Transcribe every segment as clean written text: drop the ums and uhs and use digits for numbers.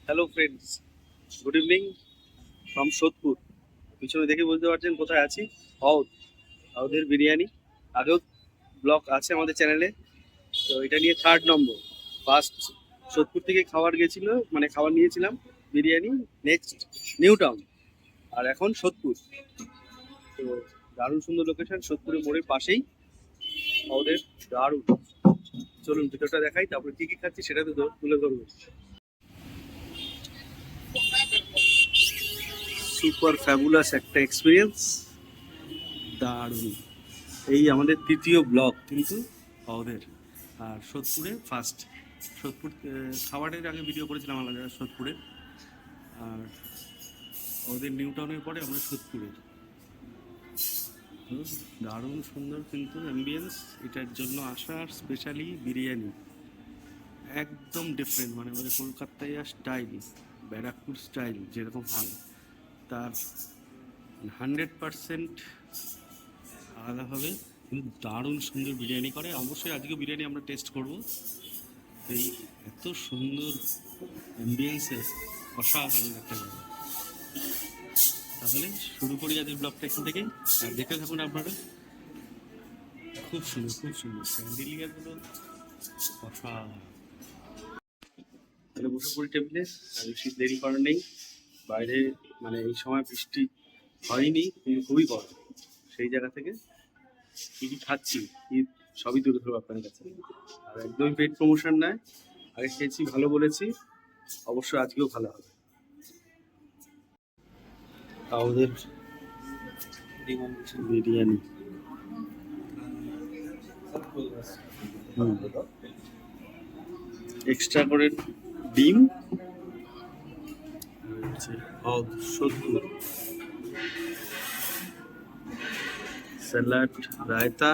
Hello friends, good evening from Sodepur. পিছনে দেখে বুঝতে পারছেন কোথায় আছি। হাউদ, হাউদের বিরিয়ানি। আগেও ব্লগ আছে আমাদের চ্যানেলে, তো এটা নিয়ে 3rd নম্বর। ফার্স্ট সোদপুর থেকে খাবার গেছিল, মানে খাবার নিয়েছিলাম বিরিয়ানি। নেক্সট নিউ টাউন, আর এখন সোদপুর। তো দারুণ সুন্দর লোকেশন, সোদপুরের মোড়ের পাশেই হাউদের। দারুণ। চলুন ভিডিওটা দেখাই, তারপরে কি কি খাচ্ছি সেটা তো তুলে ধরবো। সুপার ফ্যাবুলাস একটা এক্সপিরিয়েন্স, দারুণ। এই আমাদের 3য় ব্লগ কিন্তু ওদের, আর সোদপুরে ফার্স্ট। সোদপুর খাবারের আগে ভিডিও করেছিলাম আলাদা সোদপুরে, আর ওদের নিউ টাউনের পরে আমরা সোদপুরে। দারুণ সুন্দর কিন্তু অ্যাম্বিয়েন্স, এটার জন্য আসার স্পেশালি বিরিয়ানি একদম ডিফারেন্ট, মানে আমাদের কলকাতায় স্টাইল, ব্যারাকপুর স্টাইল যেরকম হয় তার 100% আলাদা হবে। কিন্তু দারুণ সুন্দর বিরিয়ানি করে। অবশ্যই আজকে বিরিয়ানি আমরা টেস্ট করব। এই এত সুন্দর অ্যাম্বিয়েন্সে অসাধারণ একটা জায়গা। তাহলে শুরু করি আজকের ব্লগটা এখান থেকে, আর দেখে থাকুন আপনারা। খুব সুন্দর, খুব সুন্দর স্যান্ডেলিয়ারগুলো অসাধারণ। তাহলে বসে পড়ি টেবিলে, আর বেশি দেরি করার নেই। বাইরে মানে এই সময় বৃষ্টি হয়নি, কিন্তু খুবই গরম। সেই জায়গা থেকে কি কি খাচ্ছি কি সবই তুলে ধরবো আপনার কাছে। আর একদমই পেট প্রমোশন নয়, আগে খেয়েছি ভালো বলেছি, অবশ্যই আজকেও ভালো হবে। আমাদের বিরিয়ানি এক্সট্রা করে ডিম, সত্তর স্যালাড, রায়তা,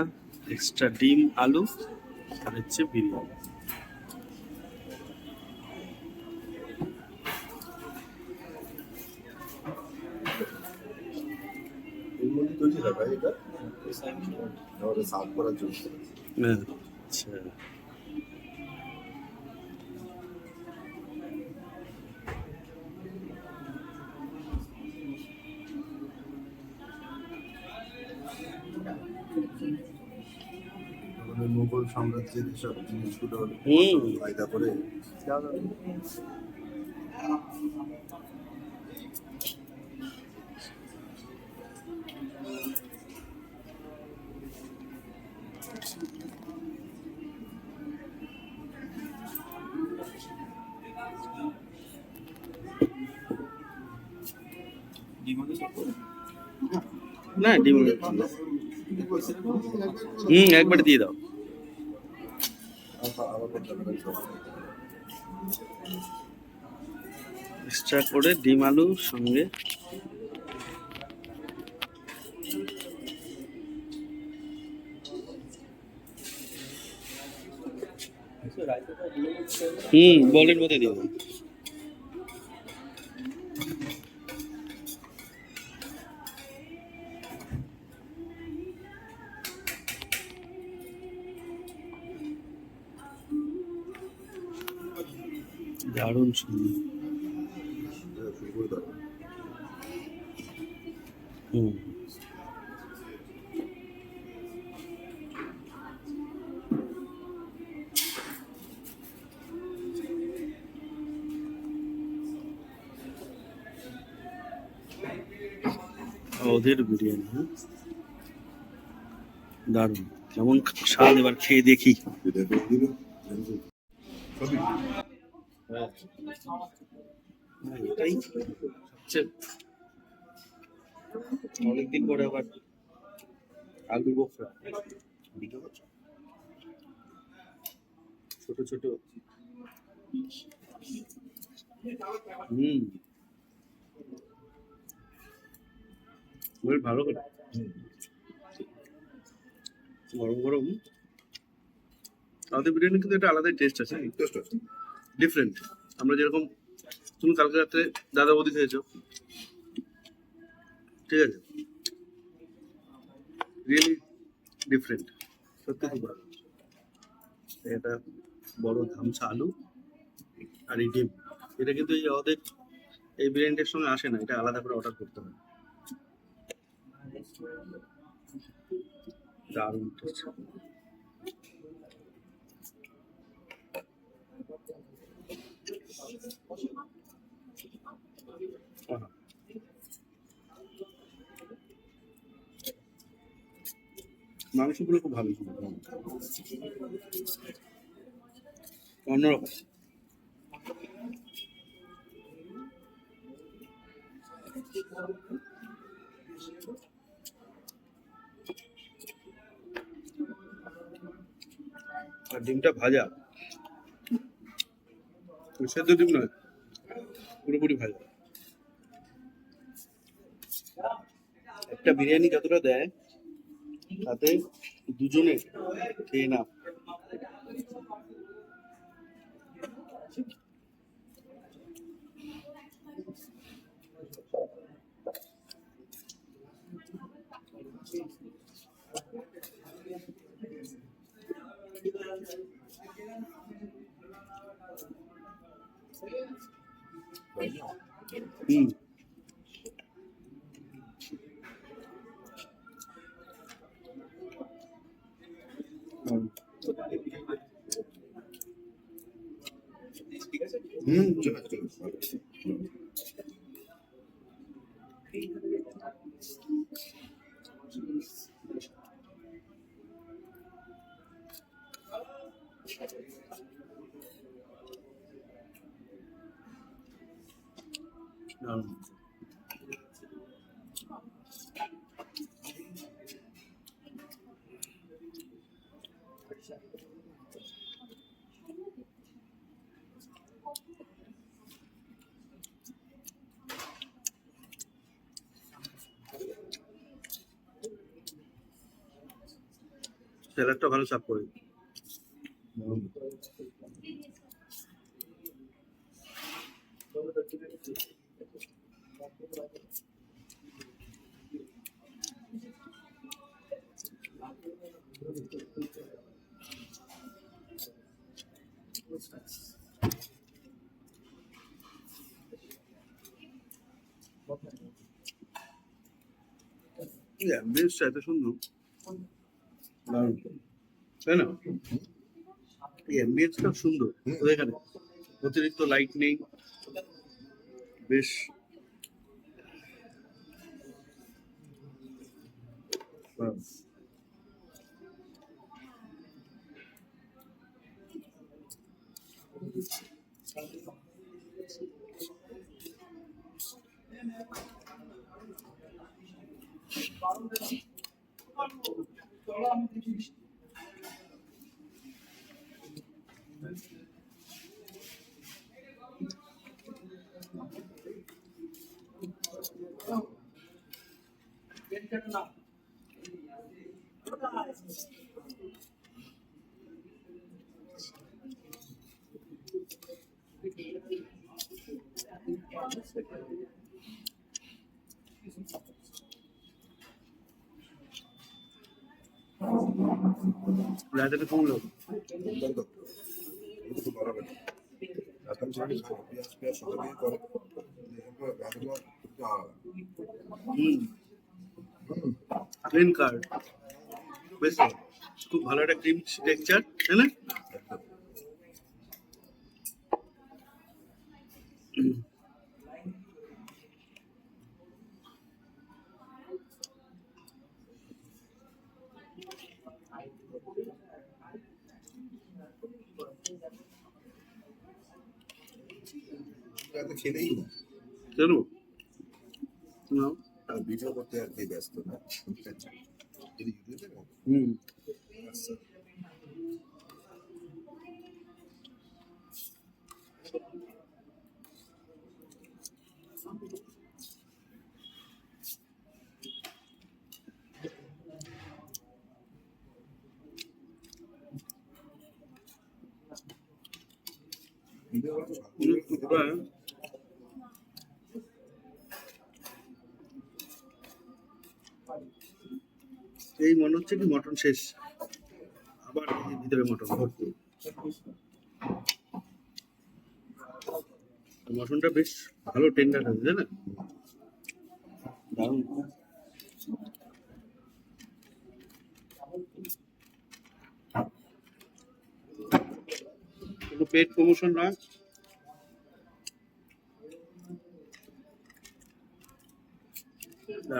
এক্সট্রা ডিম, আলু, আর হচ্ছে বিরিয়ানি। তৈরি হয় ভাই, এটা সার্ভ করার জন্য। আচ্ছা, আমাদের মুঘল সাম্রাজ্যের যেসব জিনিসগুলো ফায়দা করে না ডিম একবারে দিয়ে দাও। এক্সট্রা করে ডিম আলু সঙ্গে বলের মধ্যে দিয়ে দাও। দারুণ সুন্দর। ওদের বিরিয়ানি দারুণ। কেমন স্বাদ এবার খেয়ে দেখি। এটাই সবচেয়ে অনেকদিন পরে আবার আলু বোখরা, ছোট ছোট। বেশ ভালো করে গরম গরম। আমাদের বিরিয়ানি কিন্তু একটা আলাদাই টেস্ট আছে, ডিফারেন্ট। আমরা যেরকম, তুমি কালকে রাত্রে দাদা বৌদি খেয়েছো, ঠিক আছে, রিয়েলি ডিফারেন্ট, সত্যি খুব ভালো। এটা বড় ধামসা আলু আর এই ডিম, এটা কিন্তু এই ওদের এই বিরিয়ানিটার সঙ্গে আসে না, এটা আলাদা করে অর্ডার করতে হবে। দারুণ টেস্ট। আহা, মাংসগুলো খুব ভালো ছিল, অন্যরকম। আর ডিমটা ভাজা, সেদ্ধ ডিম নয়, পুরোপুরি ভাজা। একটা বিরিয়ানি যতটা দেয় তাতে দুজনে খেয়ে না। হুম, হুম, চলে চলে দারুণ। স্যালাডটা ভালো সার্ভ করে। অ্যাম্বিয়েন্সটা এত সুন্দর, দারুণ, তাই না? এই অ্যাম্বিয়েন্সটা সুন্দর তো, এখানে অতিরিক্ত লাইট নেই, বেশ দারুণ। রায়তাটা কেমন লাগলো? দুর্দান্ত। এটা তো বলা যাবে না। রাতাম ছেড়ে পেঁয়াজ পেঁয়াজ সাদা দিয়ে করে এরপর রাতগুলো হুম, গ্রিন কার্ড, বেশ খুব ভালো একটা ক্রিম টেক্সচার, তাই না? একদম হুম, রাতে খেলেই না চলো না। আর ভিডিও করতে আর কি ব্যস্ত না যদি ইউটিউবে না হুম, আচ্ছা ভিডিও করতে পুরো এই মনে হচ্ছে কি মটন শেষ, আবার এই ভিতরে মটন ভর্তি। মটনটা বেশ ভালো টেন্ডার আছে, তাই না? দারুণ। কোনো পেড প্রমোশন নয়,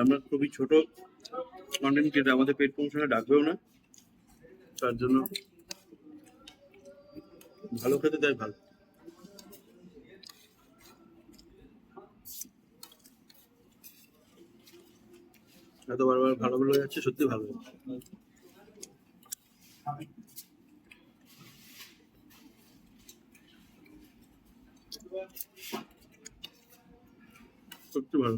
আমরা খুবই ছোট কন্টেন্ট ক্রিয়েটার, আমাদের পেড প্রমোশনে ডাকবেও না, তার জন্য ভালো খেতে তাই ভালো। এত বারবার ভালো বলে যাচ্ছে, সত্যি ভালো, সত্যি ভালো।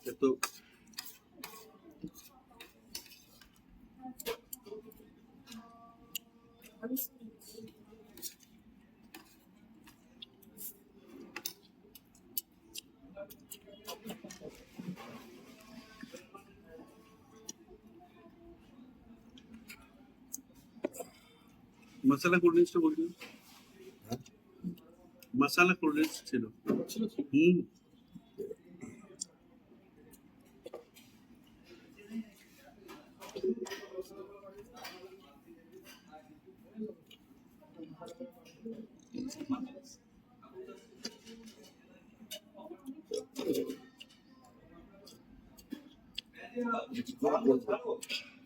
এত মশলা কোল্ড ড্রিঙ্কসটা বলছি, মশলা কোল্ড ড্রিঙ্কস ছিল। হুম,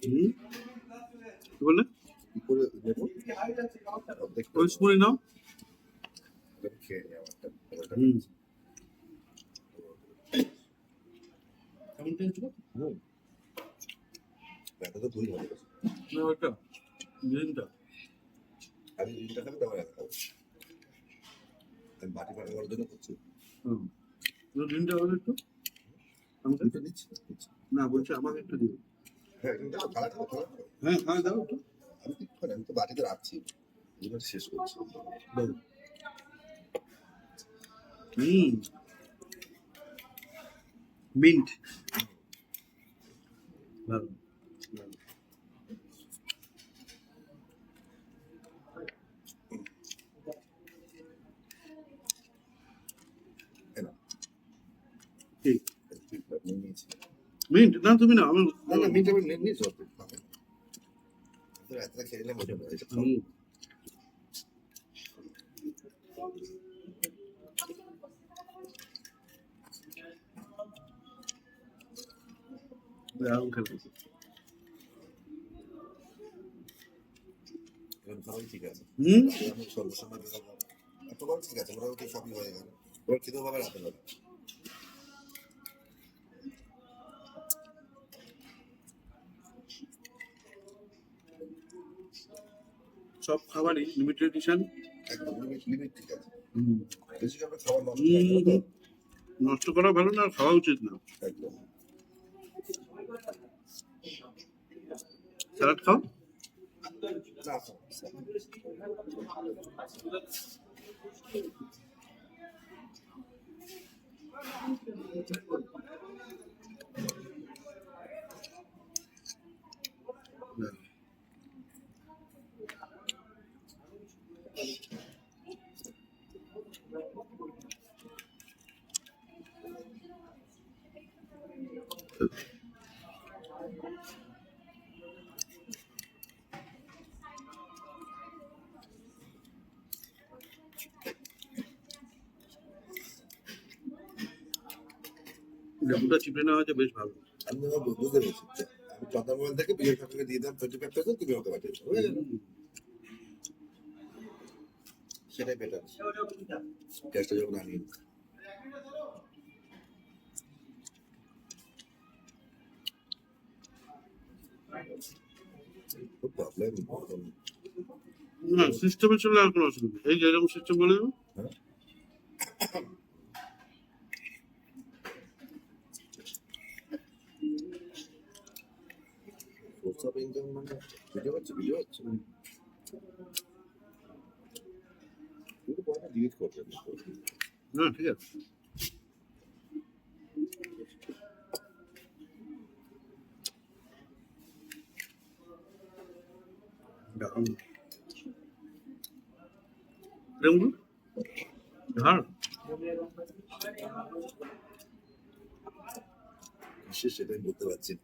হুম, কি বললে? কি করে দেবো? অর্ধেক ওই স্পুনে নাও। খেয়ে নেওয়া একটা হুম, কেমন টেস্ট গো? ব্যাটা তো খুবই ভালো লাগে। না ওটা গ্রিনটা। আমি ডিমটা খাবো তারপর একটা খাবো। আমি বাটি ফাটা করার জন্য করছি। হুম, গ্রিনটা হবে একটু আমাকে। ডিমটা দিচ্ছি দিচ্ছি। না বলছি আমাকে একটু দিও। হ্যাঁ ডিমটা খাওয়া খাওয়া খাওয়া। হ্যাঁ হ্যাঁ দাও একটু আমি কি করে আমি তো বাটিতে রাখছি। ডিমটা শেষ করছি। দাও। হুম, মিন্ট ভালো ভালো। তাই না? ঠিক নিয়ে নিয়েছি। মিন্ট না, তুমি না আমি। না না মিট আমি নিয়ে নিয়েছি অর্ধেক পাবে। তো রাত্রে খেয়ে নিলে মজা হয়। এটা খাও। হুম, দারুণ খেতে। এবার খাওয়াই ঠিক আছে। হুম, আমি সর্বসময় খাবো। এতবার ঠিক আছে মোটামুটি সবই হয়ে গেল। এবার খেতেও পাবে রাতে পাবে। সব খাবারই লিমিটেড এডিশন। একদম লিমিট লিমিট ঠিক আছে। হুম, বেশি করে খাবার নষ্ট হুম, হয় না তো। নষ্ট করা ভালো না, আর খাওয়া উচিত না। একদম। স্যালাড খাও। না না। লেবুটা চিপে নেওয়া হয়েছে, বেশ ভালো। আমি তো বুঝতে পেরেছি। আমি চন্দ্রমোহন থেকে বিয়ের ফ্যাক্টরি দিয়ে দিলাম 25%, তুমি ওকে পাঠিয়ে দাও। হয়ে গেল। হুম, সেটাই বেটার। গ্যাসটা যখন আনিয়ে খুব প্রবলেম। না সিস্টেমে চলে আর কোনো অসুবিধা নেই। এই যে এরকম সিস্টেম বলে দেবো। হ্যাঁ সোর্স অফ ইনকাম মানে ভিডিও হচ্ছে কিন্তু পরে ডিলিট করতে না ঠিক আছে। দারুণ। এরকম ঝাল। সে সেটাই বলতে পারছি না।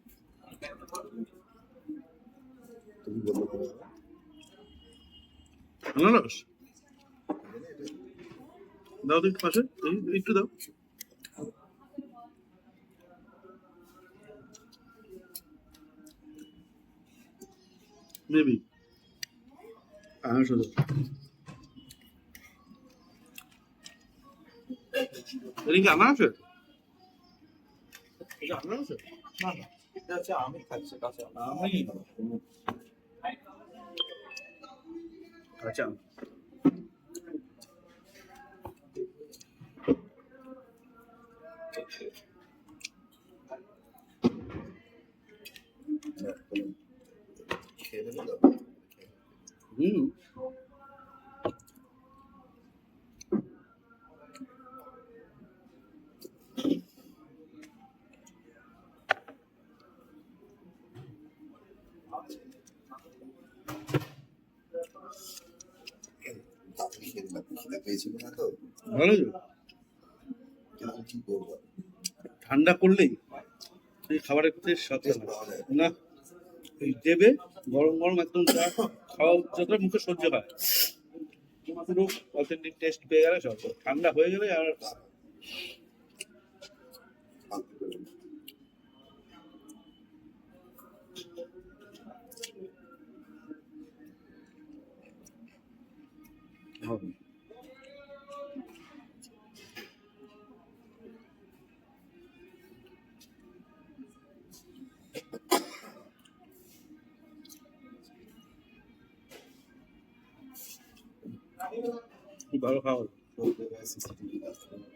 তুমি বলতে পারো আনারস এটা দাও তো একটু পাশে, একটু দাও। মেবি আনারস দাও। এটা কি আনারস? এটা আনারস? না না, এটা হচ্ছে আমি খাচ্ছি কাঁচা আম। আমি আচ্ছা খেয়ে নেবে তো? হুম তাড়াতাড়ি খেয়ে নিলাম, খিদে পেয়েছিল না তো, ভালো তো? কিন্তু কি করবো, ঠান্ডা করলেই এই খাবারের প্রতি স্বাদ টেস্ট পাওয়া যায় না। এই দেবে গরম গরম একদম চা খাওয়া যতটা মুখে সহ্য হয়, পুরো অথেন্টিক টেস্ট পেয়ে গেলে সব। ঠান্ডা হয়ে গেলে আর ভাবতে পারি না। হবে না। খুব ভালো খাবার। সব জায়গায় CCTV কাজ করে।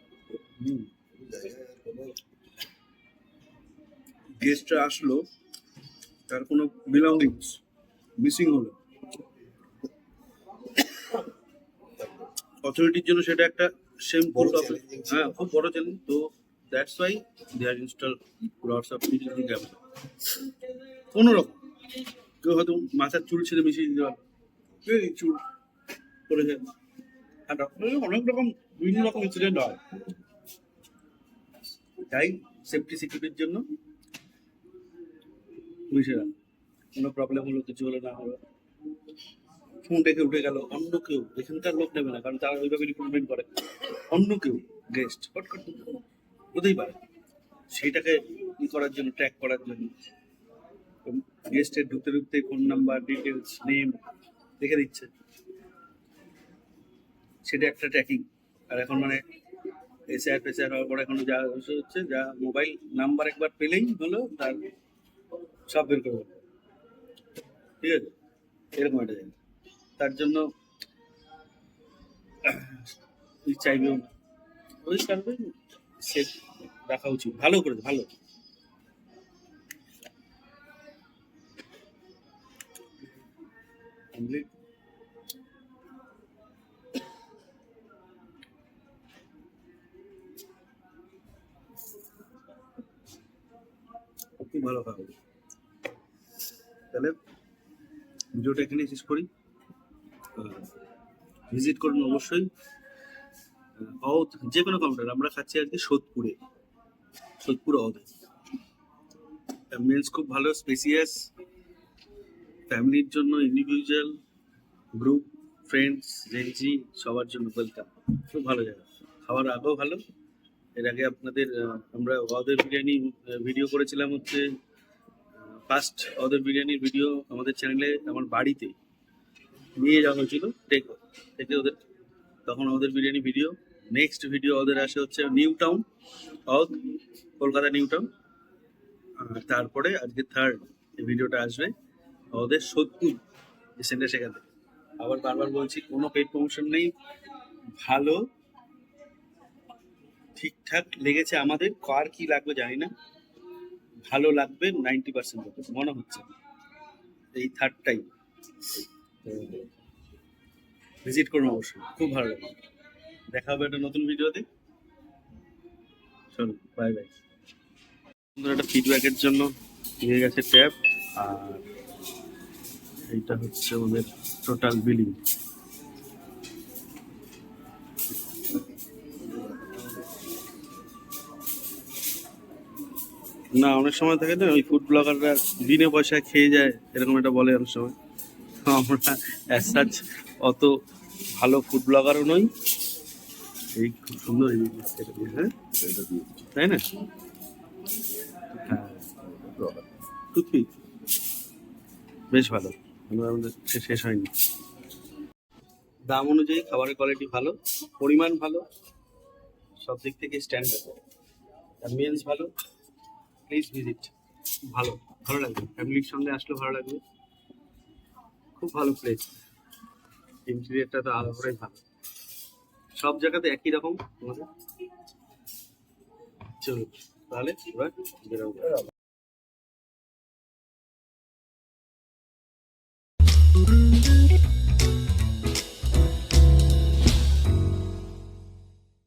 হুম কোনো জায়গায় কোনো গেস্টরা আসলো, তার কোনো বিলঙ্গিংস মিসিং হলো, অথরিটির জন্য সেটা একটা শেমফুল বড় টপিক। challenging ছিল। হ্যাঁ খুব বড় চ্যালেঞ্জ। তো that's why they are install lots of CCTV camera. কোনো রকম কেউ হয়তো মাথার চুল ছেড়ে মিশিয়ে দিতে পারে, এই চুল করেছে, আর অনেক রকম বিভিন্ন রকম ইনসিডেন্ট হয়। তাই সেফটি সিকিউরিটির জন্য পুলিশেরা কোনো প্রবলেম হলো, কিছু হলো না হলো, ফোন রেখে উঠে গেল, অন্য কেউ এখানকার লোক নেবে না, কারণ তারা ওইভাবে রিক্রুটমেন্ট করে। অন্য কেউ গেস্ট ফট হতেই পারে, সেইটাকে ই করার জন্য, ট্র্যাক করার জন্য গেস্টের ঢুকতে ঢুকতে ফোন নাম্বার, ডিটেলস, নেম রেখে দিচ্ছে, সেটা একটা ট্র্যাকিং। আর এখন মানে এসআর ফেসআর হওয়ার পর এখন যা হচ্ছে, যা মোবাইল নাম্বার একবার পেলেই হলো তার সব বের করে দেবে। ঠিক আছে, এরকম একটা জায়গা। তার জন্য চাইবেও না, ওই কারণে সেট রাখা উচিত। ভালো করেছে, ভালো। কমপ্লিট। খুব ভালো খাবার। তাহলে ভিডিওটা এখানে শেষ করি। ভিজিট করুন অবশ্যই অওধ যে কোনো কাউন্টার। আমরা খাচ্ছি আজকে সোদপুরে, সোদপুর অওধে। অ্যাম্বিয়েন্স খুব ভালো, স্পেসিয়াস, ফ্যামিলির জন্য, ইন্ডিভিজুয়াল, গ্রুপ, ফ্রেন্ডস, জেনজি সবার জন্য ওয়েলকাম। খুব ভালো জায়গা, খাবার আগেও ভালো। এর আগে আপনাদের আমরা অওধের বিরিয়ানি ভিডিও করেছিলাম হচ্ছে, ফার্স্ট অওধের বিরিয়ানির ভিডিও আমাদের চ্যানেলে আমার বাড়িতে নিয়ে যাওয়া হয়েছিল থেকে ওদের, তখন ওদের বিরিয়ানি ভিডিও। নেক্সট ভিডিও ওদের আসে হচ্ছে new town Awadh, Kolkata new town. তারপরে আজকে থার্ড ভিডিওটা আসবে ওদের সোদপুর যে সেন্টার, সেখান থেকে। আবার বারবার বলছি, কোনো পেড প্রমোশন নেই, ভালো ঠিকঠাক লেগেছে আমাদের। কার কি লাগবে জানি না, ভালো লাগবে 90% মনে হচ্ছে। এই থার্ড টাইম। ভিজিট করুন অবশ্যই, খুব ভালো লাগবে। দেখা হবে একটা নতুন ভিডিওতে। চলো, বাই বাই। সুন্দর একটা ফিডব্যাকের জন্য নিয়ে গেছে ট্যাব, আর এইটা হচ্ছে আমাদের টোটাল বিলিং। না, অনেক সময় থাকে না ওই ফুড ব্লগাররা বিনে পয়সায় খেয়ে যায়, এরকম এটা বলে অনেক সময়। তো আমরা অ্যাজ সাচ অত ভালো ফুড ব্লগারও নই। এই খুব সুন্দর এই জিনিসটা দিয়ে, হ্যাঁ এটা দিয়ে তাই না? হ্যাঁ, টুথপিক বেশ ভালো, আমাদের শেষ হয়নি। দাম অনুযায়ী খাবারের কোয়ালিটি ভালো, পরিমাণ ভালো, সব দিক থেকে স্ট্যান্ডার্ড, অ্যাম্বিয়েন্স ভালো। প্লিজ ভিজিট, ভালো ভালো লাগবে, ফ্যামিলির সঙ্গে আসলে ভালো লাগবে। খুব ভালো প্লেস, ইন্টেরিয়রটা তো আলাদাই ভালো, সব জায়গাতে একই রকম আমাদের। চলো তাহলে এবার বেরোবো।